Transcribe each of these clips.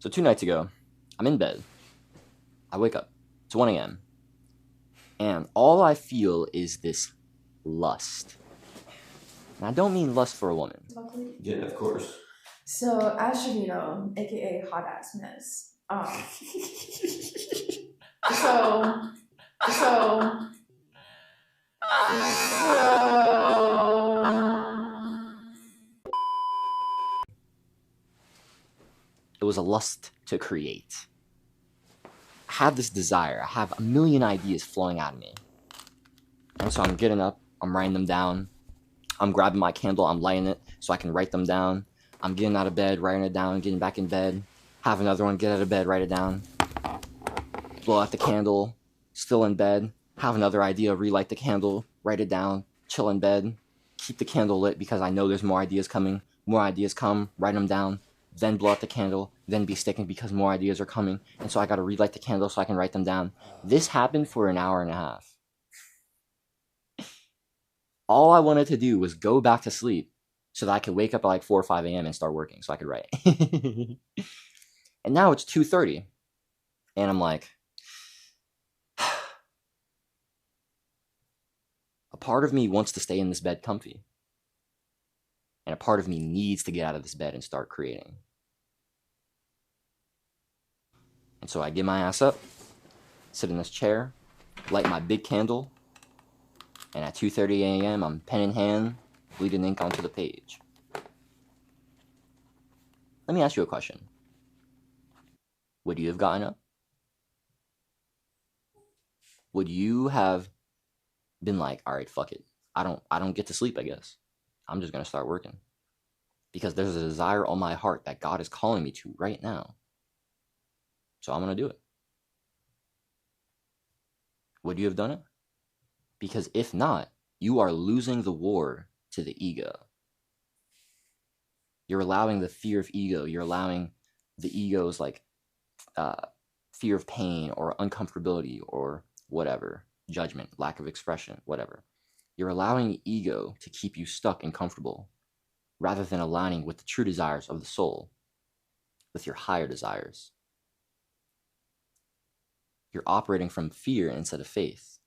So 2 nights ago, I'm in bed. I wake up. It's 1 a.m. And all I feel is this lust. And I don't mean lust for a woman. Yeah, of course. So, as you know, aka hot ass miss. So It was a lust to create. I have this desire. I have a million ideas flowing out of me. And so I'm getting up. I'm writing them down. I'm grabbing my candle. I'm lighting it so I can write them down. I'm getting out of bed, writing it down, getting back in bed. Have another one, get out of bed, write it down. Blow out the candle, still in bed. Have another idea, relight the candle, write it down, chill in bed. Keep the candle lit because I know there's more ideas coming. More ideas come, write them down, then blow out the candle, then be sticking because more ideas are coming. And so I gotta relight the candle so I can write them down. This happened for an hour and a half. All I wanted to do was go back to sleep so that I could wake up at like 4 or 5 a.m. and start working so I could write. And now it's 2:30. And I'm like, a part of me wants to stay in this bed comfy. And a part of me needs to get out of this bed and start creating. And so I get my ass up, sit in this chair, light my big candle, and at 2:30 a.m., I'm pen in hand, bleeding ink onto the page. Let me ask you a question. Would you have gotten up? Would you have been like, all right, fuck it. I don't get to sleep, I guess. I'm just gonna start working. Because there's a desire on my heart that God is calling me to right now. So I'm gonna do it. Would you have done it? Because if not, you are losing the war to the ego. You're allowing the fear of ego. You're allowing the ego's like fear of pain or uncomfortability or whatever, judgment, lack of expression, whatever. You're allowing ego to keep you stuck and comfortable rather than aligning with the true desires of the soul, with your higher desires. You're operating from fear instead of faith.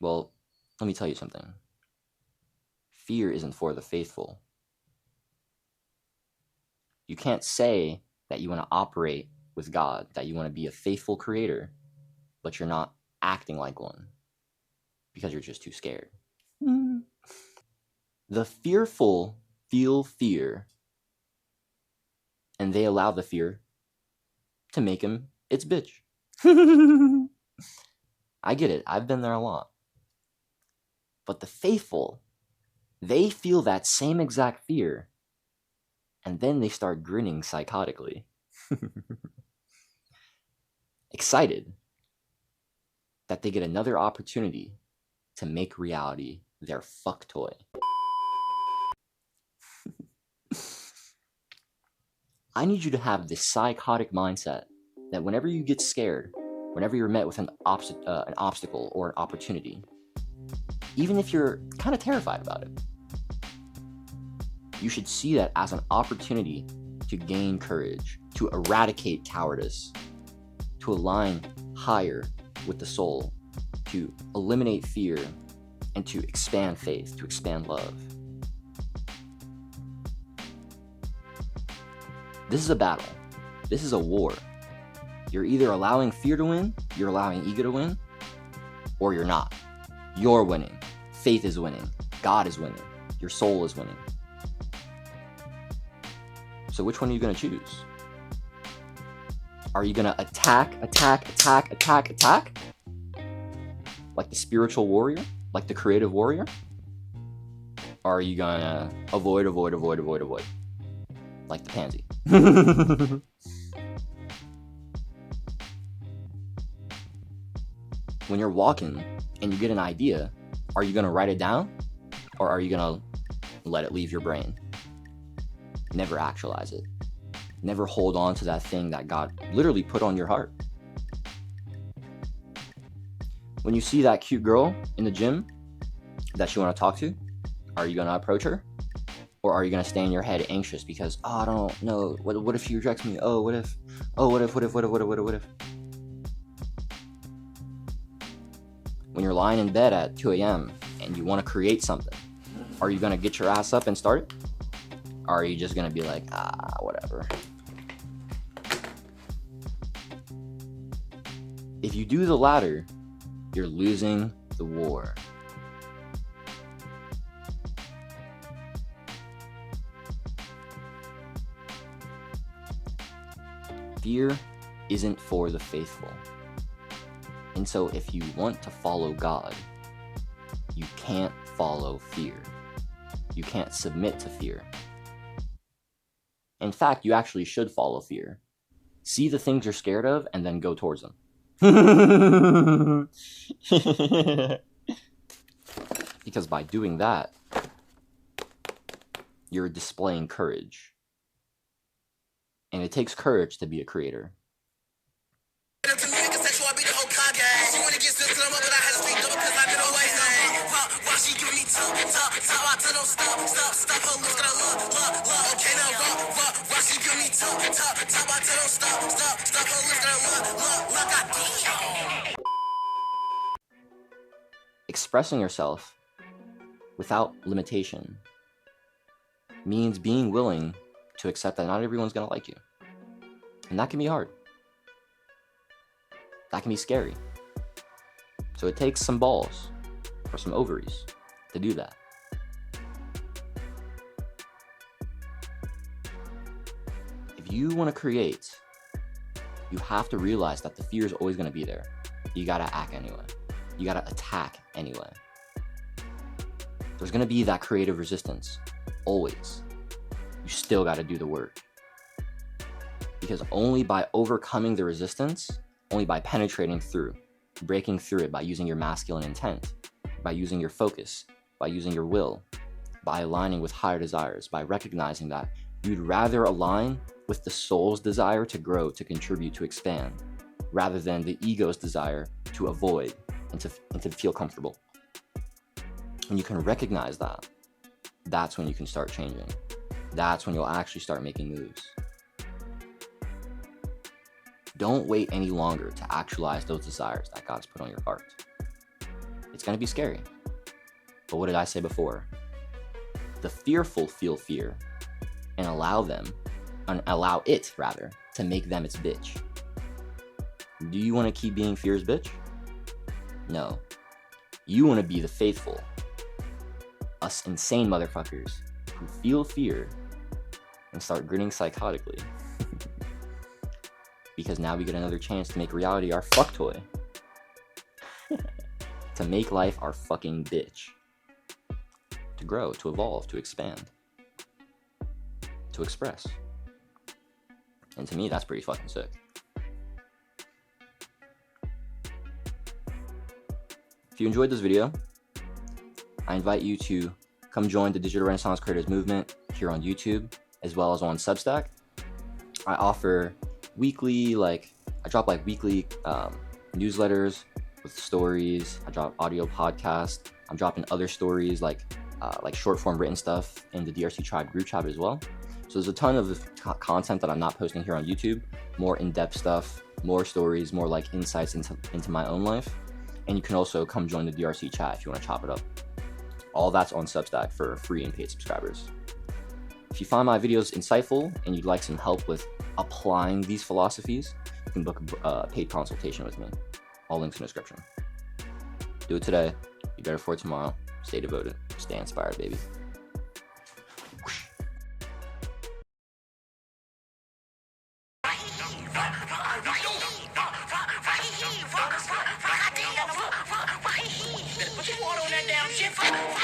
Well, let me tell you something. Fear isn't for the faithful. You can't say that you want to operate with God, that you want to be a faithful creator, but you're not acting like one because you're just too scared. The fearful feel fear, and they allow the fear to make him its bitch. I get it. I've been there a lot. But the faithful, they feel that same exact fear, and then they start grinning psychotically. Excited that they get another opportunity to make reality their fuck toy. I need you to have this psychotic mindset that whenever you get scared, whenever you're met with an obstacle or an opportunity, even if you're kind of terrified about it, you should see that as an opportunity to gain courage, to eradicate cowardice, to align higher with the soul, to eliminate fear, and to expand faith, to expand love. This is a battle. This is a war. You're either allowing fear to win, you're allowing ego to win, or you're not. You're winning. Faith is winning. God is winning. Your soul is winning. So which one are you going to choose? Are you going to attack? Like the spiritual warrior? Like the creative warrior? Or are you going to avoid? Like the pansy? When you're walking and you get an idea, are you going to write it down? Or are you going to let it leave your brain? Never actualize it. Never hold on to that thing that God literally put on your heart. When you see that cute girl in the gym that you want to talk to, are you going to approach her? Or are you going to stay in your head anxious because, oh, I don't know, what if she rejects me? Oh, what if? Oh, what if? When you're lying in bed at 2 a.m. and you want to create something, are you going to get your ass up and start it? Or are you just going to be like, whatever? If you do the latter, you're losing the war. Fear isn't for the faithful. And so if you want to follow God, you can't follow fear. You can't submit to fear. In fact, you actually should follow fear. See the things you're scared of and then go towards them. Because by doing that, you're displaying courage. And it takes courage to be a creator. Expressing yourself without limitation means being willing to accept that not everyone's going to like you. And that can be hard. That can be scary. So it takes some balls or some ovaries to do that. If you want to create, you have to realize that the fear is always going to be there. You got to act anyway. You got to attack anyway. There's going to be that creative resistance. Always. You still got to do the work. Because only by overcoming the resistance, only by penetrating through, breaking through it, by using your masculine intent, by using your focus, by using your will, by aligning with higher desires, by recognizing that you'd rather align with the soul's desire to grow, to contribute, to expand, rather than the ego's desire to avoid and to feel comfortable. When you can recognize that, that's when you can start changing. That's when you'll actually start making moves. Don't wait any longer to actualize those desires that God's put on your heart. It's going to be scary. But what did I say before? The fearful feel fear and allow it to make them its bitch. Do you want to keep being fear's bitch? No. You want to be the faithful. Us insane motherfuckers who feel fear and start grinning psychotically. Because now we get another chance to make reality our fuck toy. To make life our fucking bitch. To grow, to evolve, to expand. To express. And to me, that's pretty fucking sick. If you enjoyed this video, I invite you to come join the Digital Renaissance Creators Movement here on YouTube, as well as on Substack. I offer weekly, I drop weekly newsletters with stories. I drop audio podcasts. I'm dropping other stories like short form written stuff in the DRC Tribe group chat as well. So there's a ton of content that I'm not posting here on YouTube, more in-depth stuff, more stories, more insights into my own life. And you can also come join the DRC chat if you want to chop it up. All that's on Substack for free and paid subscribers. If you find my videos insightful and you'd like some help with applying these philosophies, you can book a paid consultation with me. All links in the description. Do it today. Be better for it tomorrow. Stay devoted. Stay inspired, baby. Put your water on that damn shit.